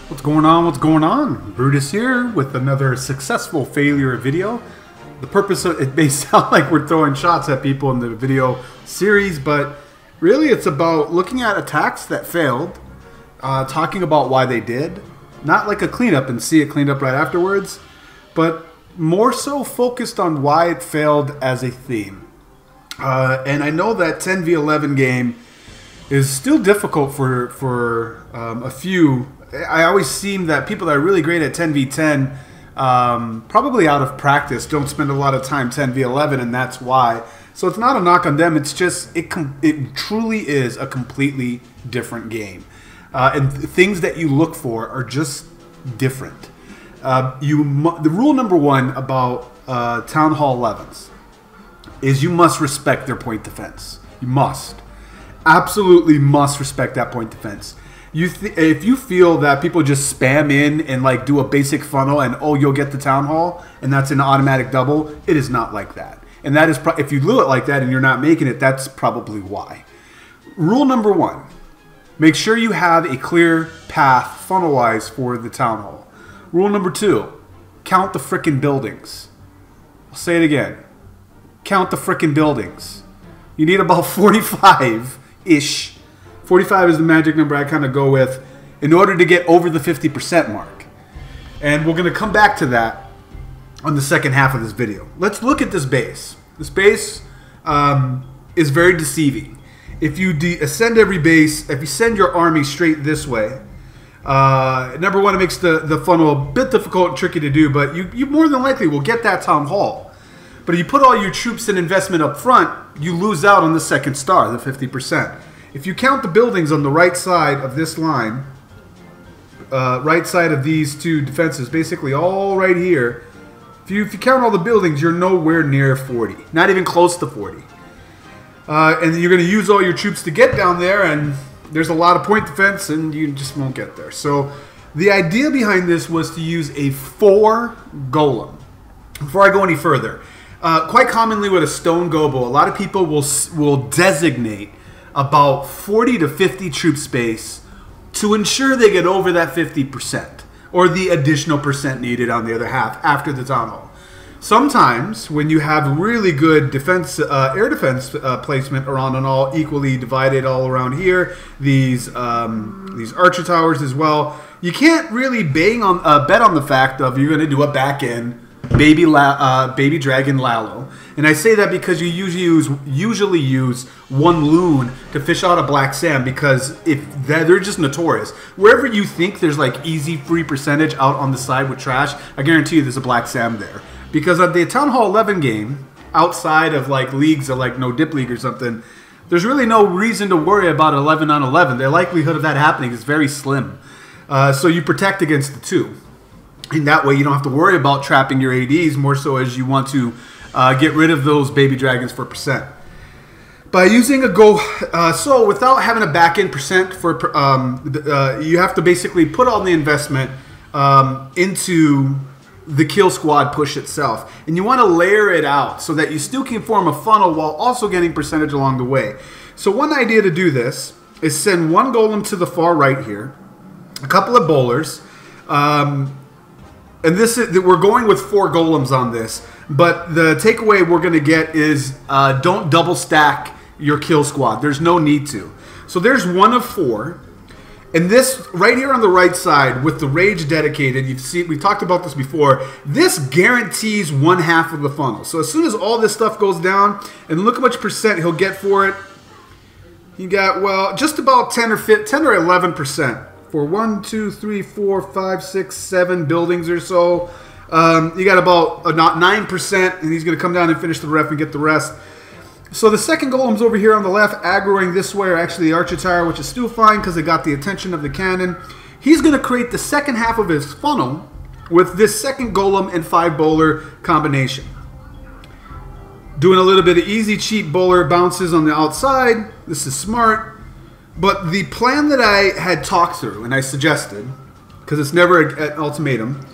What's going on? What's going on? Brutus here with another successful failure video. The purpose of it may sound like we're throwing shots at people in the video series, but really it's about looking at attacks that failed, talking about why they did, not like a cleanup and see it cleaned up right afterwards, but more so focused on why it failed as a theme. And I know that 10v11 game is still difficult for a few. I always seem that people that are really great at 10v10, probably out of practice, don't spend a lot of time 10v11, and that's why. So it's not a knock on them. It's just it truly is a completely different game, and things that you look for are just different. The rule number one about Town Hall 11s is you must respect their point defense. You must. Absolutely must respect that point defense. If you feel that people just spam in and like do a basic funnel and oh you'll get the town hall and that's an automatic double, it is not like that. And that is if you do it like that and you're not making it, that's probably why. Rule number one: make sure you have a clear path funnel wise for the town hall. Rule number two: count the frickin' buildings. I'll say it again. Count the frickin' buildings. You need about 45-ish. 45 is the magic number I kind of go with in order to get over the 50% mark. And we're going to come back to that on the second half of this video. Let's look at this base. This base is very deceiving. If you ascend every base, if you send your army straight this way, number one, it makes the funnel a bit difficult and tricky to do, but you more than likely will get that town hall. But if you put all your troops and investment up front, you lose out on the second star, the 50%. If you count the buildings on the right side of this line, right side of these two defenses, basically all right here, if you count all the buildings, you're nowhere near 40. Not even close to 40. And you're going to use all your troops to get down there, and there's a lot of point defense, and you just won't get there. So the idea behind this was to use a 4 golem. Before I go any further, quite commonly with a stone gobo, a lot of people will designate about 40 to 50 troop space to ensure they get over that 50% or the additional percent needed on the other half after the town hall. Sometimes when you have really good defense, air defense placement around and all equally divided all around here, these archer towers as well, you can't really bet on the fact of you're going to do a back end baby dragon Lalo. And I say that because you usually use one loon to fish out a black Sam, because they're just notorious. Wherever you think there's like easy free percentage out on the side with trash, I guarantee you there's a black Sam there. Because of the Town Hall 11 game, outside of like leagues or like no dip league or something, there's really no reason to worry about 11 on 11. The likelihood of that happening is very slim. So you protect against the two. And that way you don't have to worry about trapping your ADs, more so as you want to get rid of those baby dragons for percent. By using a so without having a back end percent for, you have to basically put all the investment into the kill squad push itself. And you want to layer it out so that you still can form a funnel while also getting percentage along the way. So one idea to do this is send one golem to the far right here, a couple of bowlers, and we're going with 4 golems on this, but the takeaway we're going to get is don't double stack your kill squad. There's no need to. So there's one of 4. And this right here on the right side with the rage dedicated, we've talked about this before, this guarantees 1/2 of the funnel. So as soon as all this stuff goes down, and look how much percent he'll get for it, he got, well, just about 10 or 11%. For 1, 2, 3, 4, 5, 6, 7 buildings or so. You got about 9%, and he's going to come down and finish the ref and get the rest. So the second golem's over here on the left, aggroing this way, or actually the archer tower, which is still fine because it got the attention of the cannon. He's going to create the second half of his funnel with this second golem and 5 bowler combination. Doing a little bit of easy, cheap bowler bounces on the outside. This is smart. But the plan that I had talked through and I suggested, because it's never an ultimatum,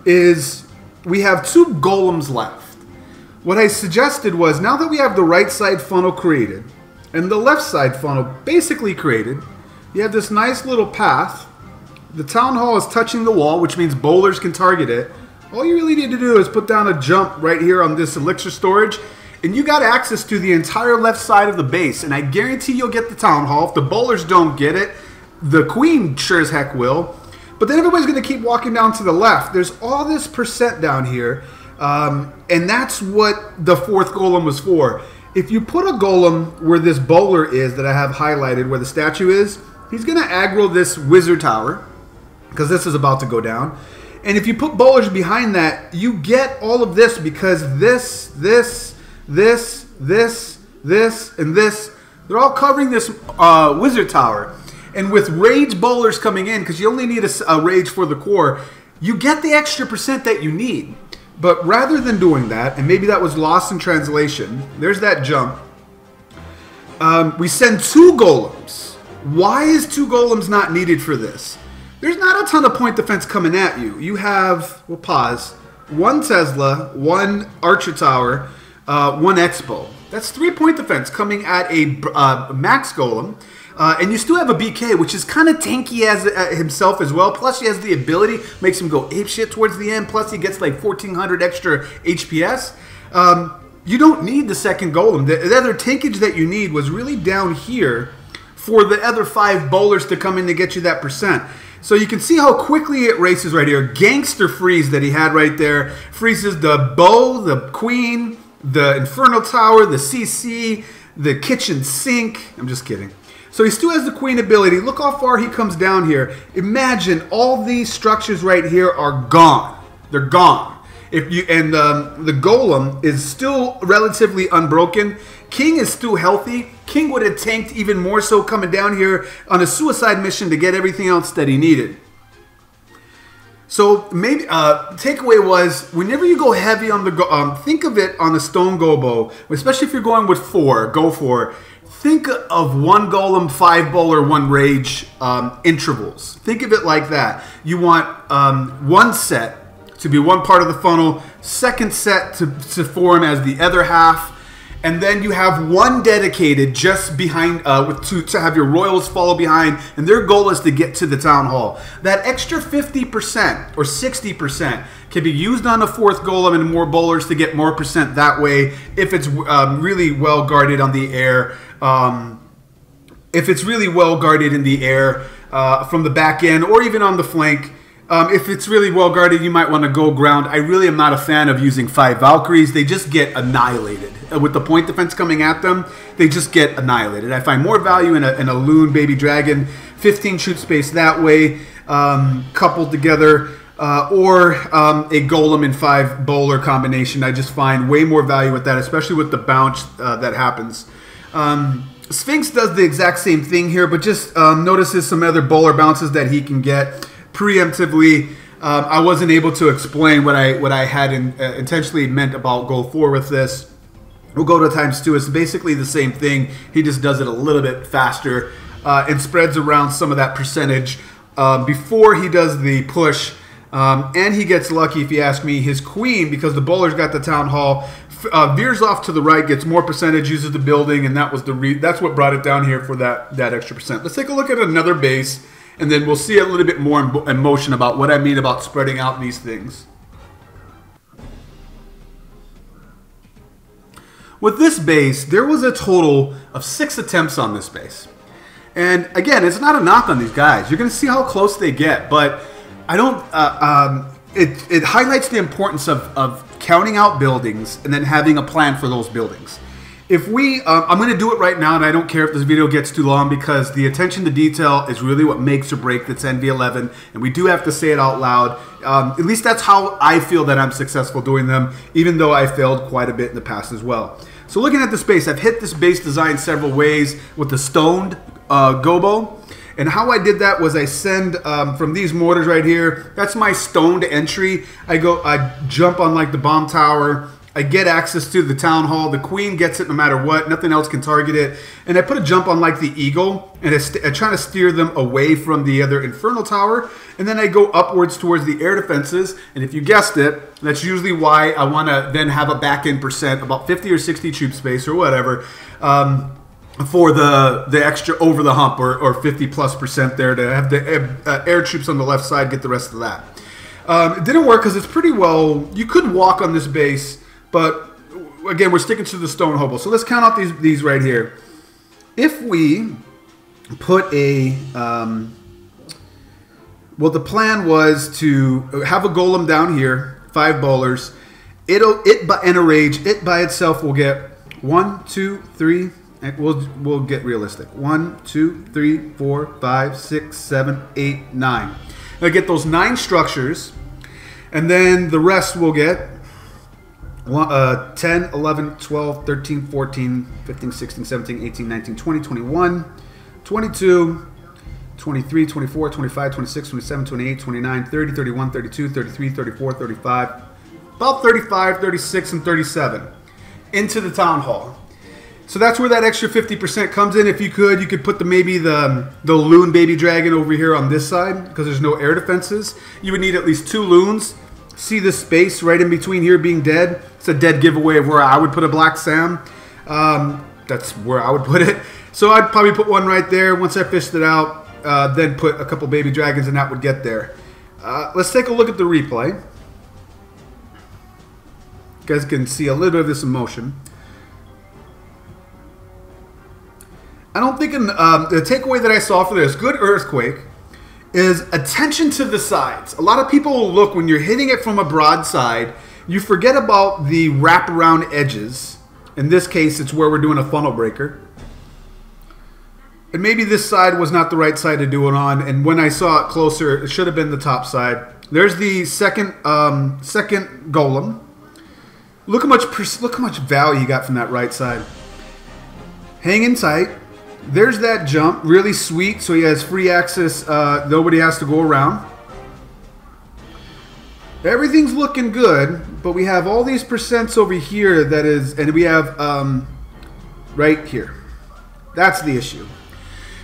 is we have 2 golems left. What I suggested was, now that we have the right side funnel created and the left side funnel basically created, you have this nice little path The town hall is touching the wall, which means bowlers can target it. All you really need to do is put down a jump right here on this elixir storage, and you got access to the entire left side of the base. And I guarantee you'll get the town hall. If the bowlers don't get it, the queen sure as heck will. But then everybody's going to keep walking down to the left. There's all this percent down here, and that's what the fourth golem was for. If you put a golem where this bowler is that I have highlighted, where the statue is, he's going to aggro this wizard tower, because this is about to go down. And if you put bowlers behind that, you get all of this, because this, and this, they're all covering this wizard tower. And with rage bowlers coming in, because you only need a rage for the core, you get the extra percent that you need. But rather than doing that, and maybe that was lost in translation, there's that jump. We send 2 golems. Why is 2 golems not needed for this? There's not a ton of point defense coming at you. You have, we'll pause, 1 Tesla, 1 Archer Tower, 1 Expo. That's 3 point defense coming at a max golem. And you still have a BK, which is kind of tanky as himself as well. Plus, he has the ability, makes him go apeshit towards the end. Plus, he gets like 1,400 extra HPS. You don't need the second golem. The other tankage that you need was really down here for the other 5 bowlers to come in to get you that percent. So you can see how quickly it races right here. Gangster freeze that he had right there. Freezes the bow, the queen, the infernal tower, the CC, the kitchen sink. I'm just kidding. So he still has the queen ability. Look how far he comes down here. Imagine all these structures right here are gone. They're gone. If you the golem is still relatively unbroken. King is still healthy. King would have tanked even more so coming down here on a suicide mission to get everything else that he needed. So maybe takeaway was whenever you go heavy on the think of it on a stone gobo, especially if you're going with 4, go for. Think of 1 golem, 5 bowler, 1 rage intervals. Think of it like that. You want 1 set to be 1 part of the funnel, 2nd set to form as the other half, and then you have 1 dedicated just behind to have your royals follow behind, and their goal is to get to the town hall. That extra 50% or 60% can be used on a 4th golem and more bowlers to get more percent that way if it's really well guarded on the air. If it's really well guarded in the air from the back end or even on the flank. If it's really well guarded, you might want to go ground. I really am not a fan of using 5 Valkyries. They just get annihilated. With the point defense coming at them, they just get annihilated. I find more value in a loon baby dragon, 15 shoot space that way, coupled together, or a golem and 5 bowler combination. I just find way more value with that, especially with the bounce that happens. Sphinx does the exact same thing here, but just notices some other bowler bounces that he can get preemptively. I wasn't able to explain what I had intentionally meant about go 4 with this. We'll go to ×2. It's basically the same thing. He just does it a little bit faster and spreads around some of that percentage before he does the push. And he gets lucky, if you ask me. His queen, because the bowler's got the town hall, veers off to the right, gets more percentage, uses the building, and that was that's what brought it down here for that extra percent. Let's take a look at another base, and then we'll see a little bit more in motion about what I mean about spreading out these things. With this base, there was a total of 6 attempts on this base. And again, it's not a knock on these guys. You're going to see how close they get, but I don't. It highlights the importance of counting out buildings and then having a plan for those buildings. If we, I'm going to do it right now, and I don't care if this video gets too long because the attention to detail is really what makes or breaks this NV11, and we do have to say it out loud. At least that's how I feel that I'm successful doing them, even though I failed quite a bit in the past as well. So looking at this base, I've hit this base design several ways with the stoned gobo. And how I did that was I send from these mortars right here. That's my stoned entry. I jump on like the bomb tower. I get access to the town hall. The queen gets it no matter what. Nothing else can target it. And I put a jump on like the eagle, and I try to steer them away from the other infernal tower. And then I go upwards towards the air defenses. And if you guessed it, that's usually why I want to then have a back end percent, about 50 or 60 troop space or whatever. for the extra over the hump or 50+% there to have the air troops on the left side get the rest of that. It didn't work because it's pretty well. You could walk on this base, but again, we're sticking to the stone hobo. So let's count out these right here. If we put a well, the plan was to have a golem down here, 5 bowlers. And a rage. It by itself will get 1, 2, 3. We'll get realistic. 1, 2, 3, 4, 5, 6, 7, 8, 9. I'll get those 9 structures, and then the rest will get 10, 11, 12, 13, 14, 15, 16, 17, 18, 19, 20, 21, 22, 23, 24, 25, 26, 27, 28, 29, 30, 31, 32, 33, 34, 35, about 35, 36, and 37 into the town hall. So that's where that extra 50% comes in. If you could put maybe the loon baby dragon over here on this side because there's no air defenses. You would need at least 2 loons. See the space right in between here being dead? It's a dead giveaway of where I would put a Black Sam. That's where I would put it. So I'd probably put one right there. Once I fished it out, then put a couple baby dragons and that would get there. Let's take a look at the replay. You guys can see a little bit of this in motion. I don't think the takeaway that I saw for this good earthquake is attention to the sides. A lot of people will look when you're hitting it from a broadside, you forget about the wraparound edges. In this case, it's where we're doing a funnel breaker. And maybe this side was not the right side to do it on. And when I saw it closer, it should have been the top side. There's the second golem. Look how much value you got from that right side. Hanging tight. There's that jump, really sweet, so he has free access, nobody has to go around. Everything's looking good, but we have all these percents over here that is, and we have right here. That's the issue.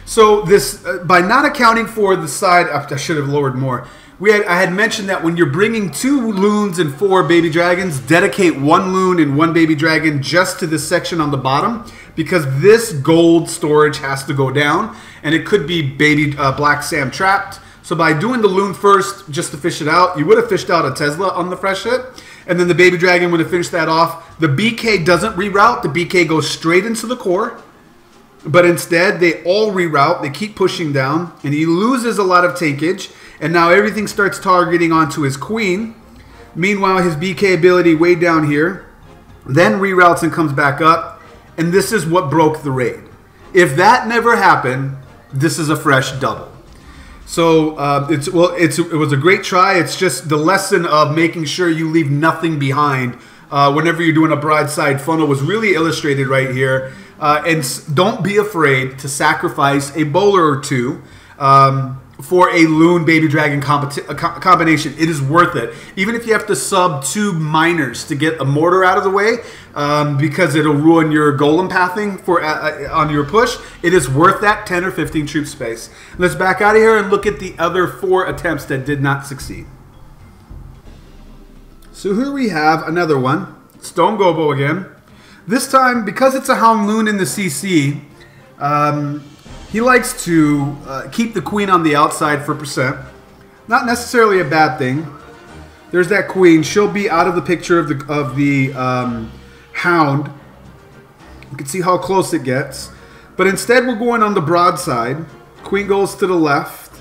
So this, by not accounting for the side, I should have lowered more. I had mentioned that when you're bringing 2 loons and 4 baby dragons, dedicate 1 loon and 1 baby dragon just to this section on the bottom, because this gold storage has to go down, and it could be baby Black Sam trapped. So by doing the loon first, just to fish it out, you would have fished out a Tesla on the fresh hit, and then the baby dragon would have finished that off. The BK doesn't reroute. The BK goes straight into the core, but instead they all reroute. They keep pushing down, and he loses a lot of tankage. And now everything starts targeting onto his queen. Meanwhile, his BK ability way down here. Then reroutes and comes back up. And this is what broke the raid. If that never happened, this is a fresh double. So it was a great try. It's just the lesson of making sure you leave nothing behind whenever you're doing a broadside funnel was really illustrated right here. And don't be afraid to sacrifice a bowler or 2. For a loon baby dragon combination. It is worth it. Even if you have to sub 2 miners to get a mortar out of the way, because it'll ruin your golem pathing on your push, it is worth that 10 or 15 troop space. Let's back out of here and look at the other 4 attempts that did not succeed. So here we have another one. Stone Gobo again. This time, because it's a Hound Loon in the CC, he likes to keep the queen on the outside for percent. Not necessarily a bad thing. There's that queen. She'll be out of the picture of the hound. You can see how close it gets. But instead we're going on the broadside. Queen goes to the left.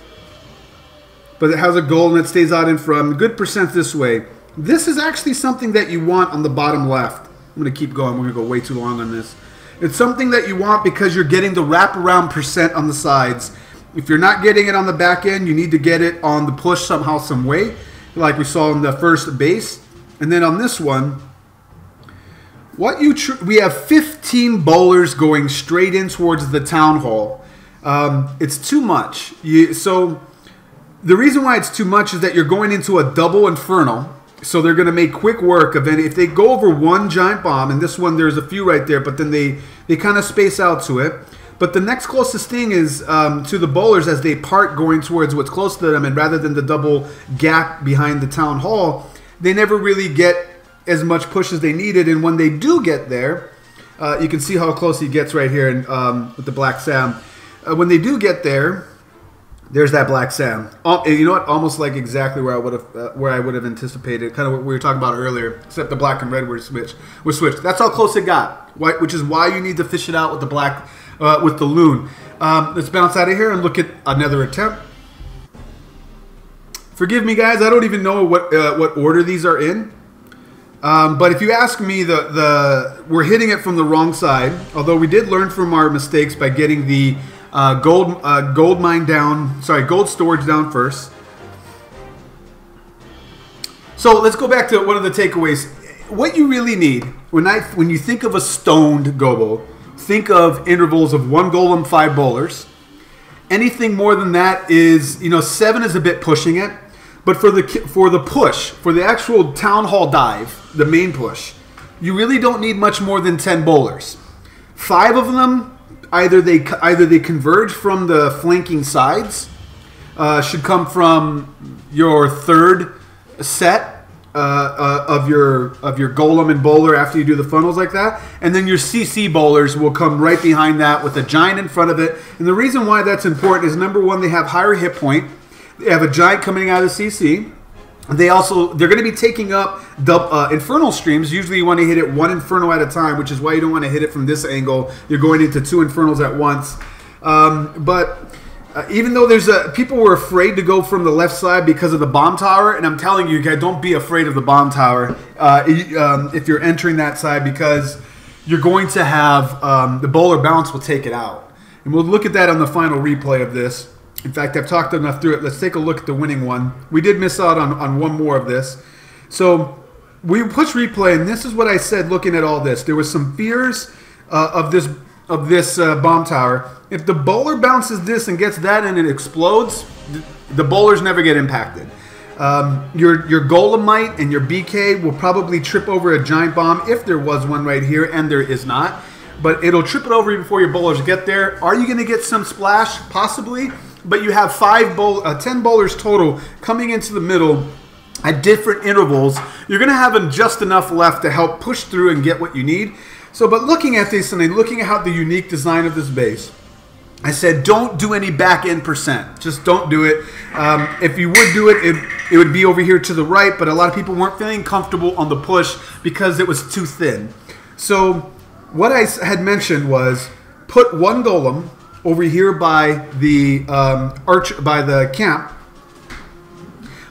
But it has a goal and it stays out in front. Good percent this way. This is actually something that you want on the bottom left. I'm going to keep going. We're going to go way too long on this. It's something that you want because you're getting the wraparound percent on the sides. If you're not getting it on the back end, you need to get it on the push somehow, some way, like we saw in the first base. And then on this one, we have 15 bowlers going straight in towards the town hall. It's too much. So the reason why it's too much is that you're going into a double infernal. So they're going to make quick work of it. If they go over 1 giant bomb, and this one there's a few right there, but then they kind of space out to it. But the next closest thing is to the bowlers as they part going towards what's close to them, and rather than the double gap behind the town hall, they never really get as much push as they needed. And when they do get there, You can see how close he gets right here with the Black Sam. When they do get there, there's that Black Sam. You know what? Almost like exactly where I would have anticipated. Kind of what we were talking about earlier, except the black and red were switched. That's how close it got. Which is why you need to fish it out with the black, with the loon. Let's bounce out of here and look at another attempt. Forgive me, guys. I don't even know what order these are in. But if you ask me, we're hitting it from the wrong side. Although we did learn from our mistakes by getting the gold storage down first. So let's go back to one of the takeaways. What you really need when you think of a stoned gobo, think of intervals of 1 golem, 5 bowlers. Anything more than that is, 7 is a bit pushing it. But for the push, for the actual town hall dive, the main push, you really don't need much more than 10 bowlers. 5 of them, either they converge from the flanking sides, should come from your third set of your golem and bowler after you do the funnels like that, and then your CC bowlers will come right behind that with a giant in front of it. And the reason why that's important is, number one, they have higher hit point. They have a giant coming out of CC. They're going to be taking up infernal streams. Usually you want to hit it 1 inferno at a time, which is why you don't want to hit it from this angle. You're going into 2 infernals at once. Even though people were afraid to go from the left side because of the bomb tower, and I'm telling you guys, don't be afraid of the bomb tower if you're entering that side, because you're going to have the bowler bounce will take it out. And we'll look at that on the final replay of this. In fact, I've talked enough through it. Let's take a look at the winning one. We did miss out on one more of this. So we push replay, and this is what I said looking at all this. There was some fears of this bomb tower. If the bowler bounces this and gets that and it explodes, the bowlers never get impacted. Your Golemite and your BK will probably trip over a giant bomb if there was one right here, and there is not. But it'll trip it over before your bowlers get there. Are you going to get some splash? Possibly. But you have 10 bowlers total coming into the middle at different intervals. You're going to have just enough left to help push through and get what you need. So, but looking at this and looking at how the unique design of this base, I said, don't do any back end percent. Just don't do it. If you would do it, it would be over here to the right, but a lot of people weren't feeling comfortable on the push because it was too thin. So what I had mentioned was put 1 golem over here by the by the camp,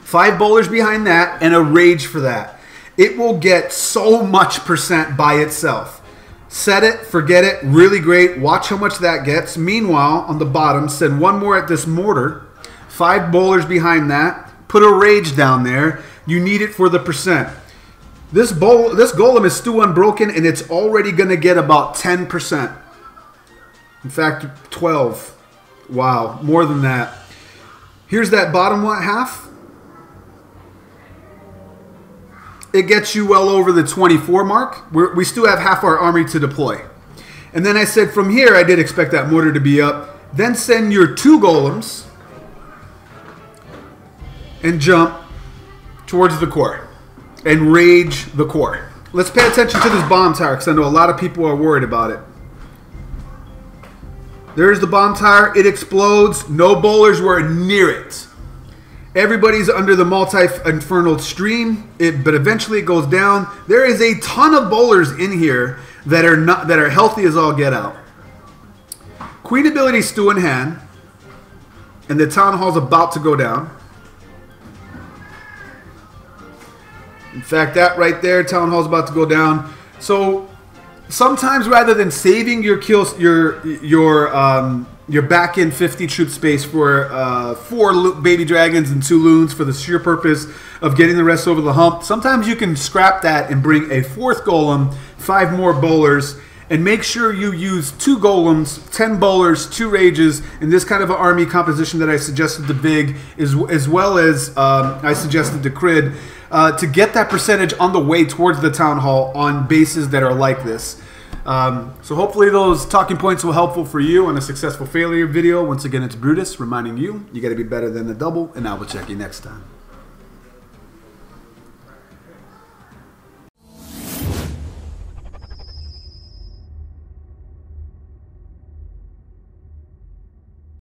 5 bowlers behind that, and a rage for that. It will get so much percent by itself. Set it, forget it, really great. Watch how much that gets. Meanwhile, on the bottom, send 1 more at this mortar, 5 bowlers behind that, put a rage down there. You need it for the percent. This golem is still unbroken, and it's already going to get about 10%. In fact, 12. Wow, more than that. Here's that bottom half. It gets you well over the 24 mark. We still have half our army to deploy. And then I said from here, I did expect that mortar to be up. Then send your 2 golems and jump towards the core and rage the core. Let's pay attention to this bomb tower because I know a lot of people are worried about it. There's the bomb tower. It explodes. No bowlers were near it. Everybody's under the multi-infernal stream, but eventually it goes down. There is a ton of bowlers in here that are healthy as all get out. Queen ability still in hand, and the town hall's about to go down. In fact, that right there, town hall's about to go down. So sometimes rather than saving your kills, your back end 50 troop space for 4 baby dragons and 2 loons for the sheer purpose of getting the rest over the hump, sometimes you can scrap that and bring a 4th golem, 5 more bowlers, and make sure you use 2 golems, 10 bowlers, 2 rages in this kind of an army composition that I suggested to Big, as well as I suggested to Crid, to get that percentage on the way towards the town hall on bases that are like this. So hopefully those talking points were helpful for you on a successful failure video. Once again, it's Brutus reminding you, you got to be better than the double, and I will check you next time.